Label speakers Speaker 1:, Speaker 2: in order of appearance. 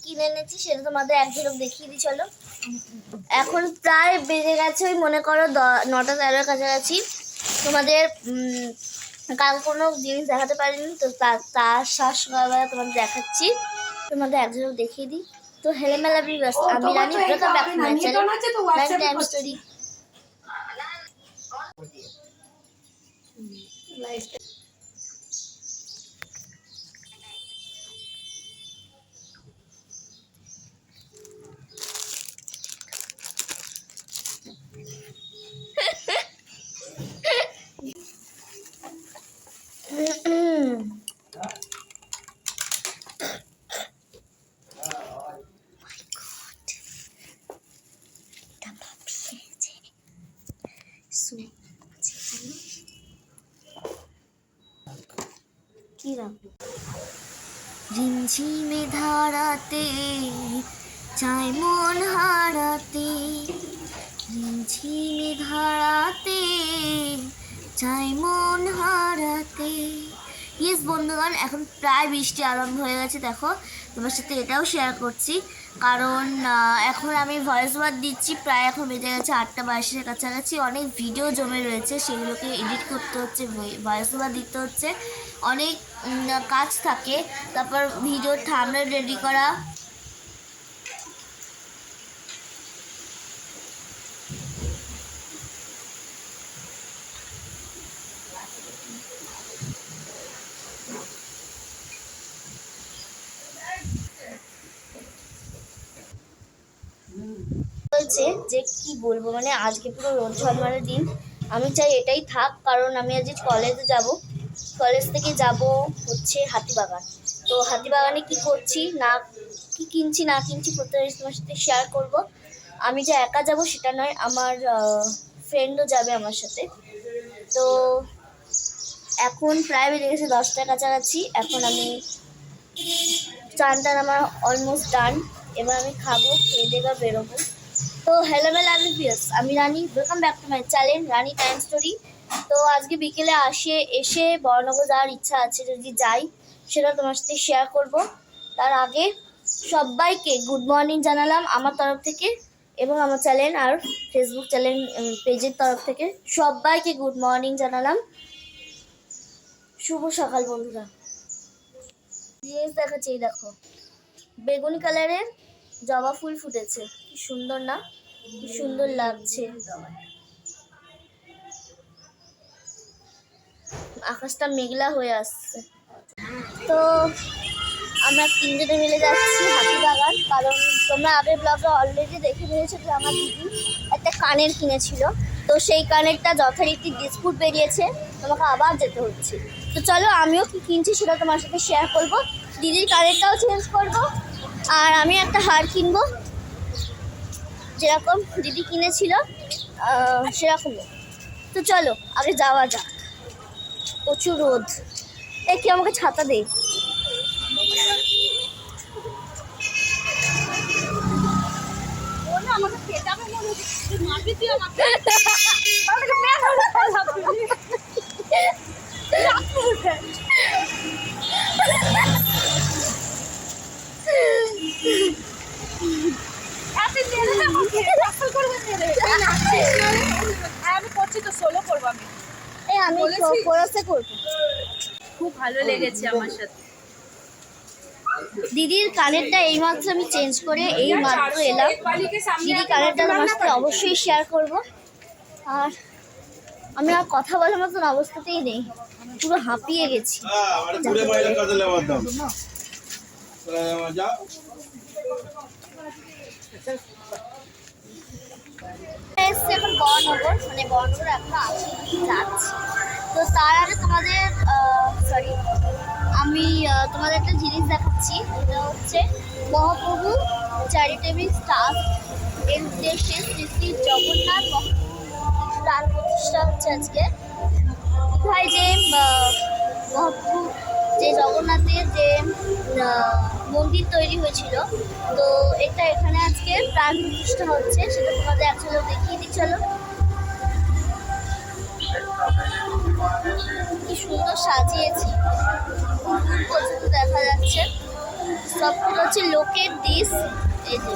Speaker 1: কিনে এনেছি সেটা তোমাদের এক ঝলক দেখিয়ে দিই। চলো, এখন প্রায় বেজে গেছে ওই মনে করো 9টা 13 কাছাকাছি। তোমাদের কাল কোনো জিনিস দেখাতে পারিনি, তো তার সকালবেলা তোমাদের দেখাচ্ছি। তোমাদের এক ঝলক দেখিয়ে দিই। তো হেলেমেলা ভিউয়ার্স, আমি Rani, welcome back to my channel Rani time story. কি রাখবো? ঝিমঝিমে ধারাতে চাই মন হারাতে, ঝিমঝিমে ধারাতে চাই মন হারাতে। ইয়েস বন্ধুগণ, এখন প্রায় বৃষ্টি আরম্ভ হয়ে গেছে। দেখো, তোমার সাথে এটাও শেয়ার করছি, কারণ এখন আমি ভয়েস ওভার দিচ্ছি। প্রায় এখন বেজে গেছে 8টা 22-এর কাছাকাছি। অনেক ভিডিও জমে রয়েছে, সেগুলোকে এডিট করতে হচ্ছে, ভয়েস ওভার দিতে হচ্ছে, অনেক কাজ থাকে। তারপর ভিডিওর থাম্বনেল রেডি করা। বলছে যে কি বলবো, মানে আজকে পুরো রোদ ঝলমলে দিন। আমি চাই এটাই থাক, কারণ আমি আজ কলেজে যাব। কলেজ থেকে যাব হচ্ছে হাতিবাগান। তো হাতিবাগানে কি করছি না কি কিনছি না কিনছি প্রত্যেক তোমার সাথে শেয়ার করব। আমি যে একা যাব সেটা নয়, আমার ফ্রেন্ডও যাবে আমার সাথে। তো এখন প্রায় বেজে গেছে 10টার কাছাকাছি। এখন আমি চানটান আমার অলমোস্ট ডান। এবার আমি খাবো, খেয়ে দিয়ে বা বেরোবো। তো হ্যালো ভিউয়ার্স, আমি Rani, welcome back to my channel Rani time story. তো আজকে বিকেলে এসে বড়নগর যাওয়ার ইচ্ছা আছে, যদি যাই সেটা তোমার সাথে শেয়ার করব। তার আগে সবাইকে গুড মর্নিং জানালাম আমার তরফ থেকে, এবং আমার চ্যানেল আর ফেসবুক চ্যানেল পেজের তরফ থেকে সবাইকে গুড মর্নিং জানালাম। শুভ সকাল বন্ধুরা। জিনিস দেখাচ্ছি, এই দেখো, বেগুনি কালারের জবা ফুল ফুটেছে, কি সুন্দর না, কি সুন্দর লাগছে। আকাশটা মেঘলা হয়ে আসছে। তো আমরা 3জনে মিলে যাচ্ছি হাতিবাগান, কারণ তোমরা আগের ব্লগে অলরেডি দেখে নিয়েছো যে আমার দিদি একটা কানের কিনেছিল। তো সেই কানেরটা যথারীতি ডিসপুট বেরিয়েছে, তোমাকে আবার যেতে হচ্ছে। তো চলো, আমিও কি কিনছি সেটা তোমার সাথে শেয়ার করব। দিদির কানেরটাও চেঞ্জ করব, আর আমি একটা হার কিনবো, যেরকম দিদি কিনেছিল সেরকমই। তো চলো আগে যাওয়া যাক। প্রচুর রোদ, কি আমাকে ছাতা দে।
Speaker 2: আমি করছি তো, সোলো করবো আমি।
Speaker 1: আমি কোরাসে করব।
Speaker 2: খুব ভালো লেগেছে আমার সাথে।
Speaker 1: দিদির কানেরটা এইমাত্র আমি চেঞ্জ করে এই মাত্র এলাম। দিদির কানেরটা তোমার সাথে অবশ্যই শেয়ার করব। আর আমি আর কথা বলার মতন অবস্থাতেই নেই, পুরো হাঁপিয়ে গেছি। এখন বড়নগর, মানে বড়নগর এখন আসি যাচ্ছি। তো তার আগে তোমাদের আমি তোমাদের একটা জিনিস দেখাচ্ছি। এটা হচ্ছে মহাপ্রভু চ্যারিটেবল ট্রাস্ট এর উদ্দেশ্যে শ্রী শ্রী জগন্নাথ প্রাণ প্রতিষ্ঠা হচ্ছে আজকে। ভাই যে মহাপ্রভু যে জগন্নাথের যে মন্দির তৈরি হয়েছিল, তো এটা এখানে আজকে প্রাণ প্রতিষ্ঠা হচ্ছে, সেটা তোমাদের একসাথে দেখিয়ে দিই। চলো, কি সুন্দর সাজিয়েছি, পর্যন্ত দেখা যাচ্ছে। সবটা হচ্ছে লোকের দিস, এই যে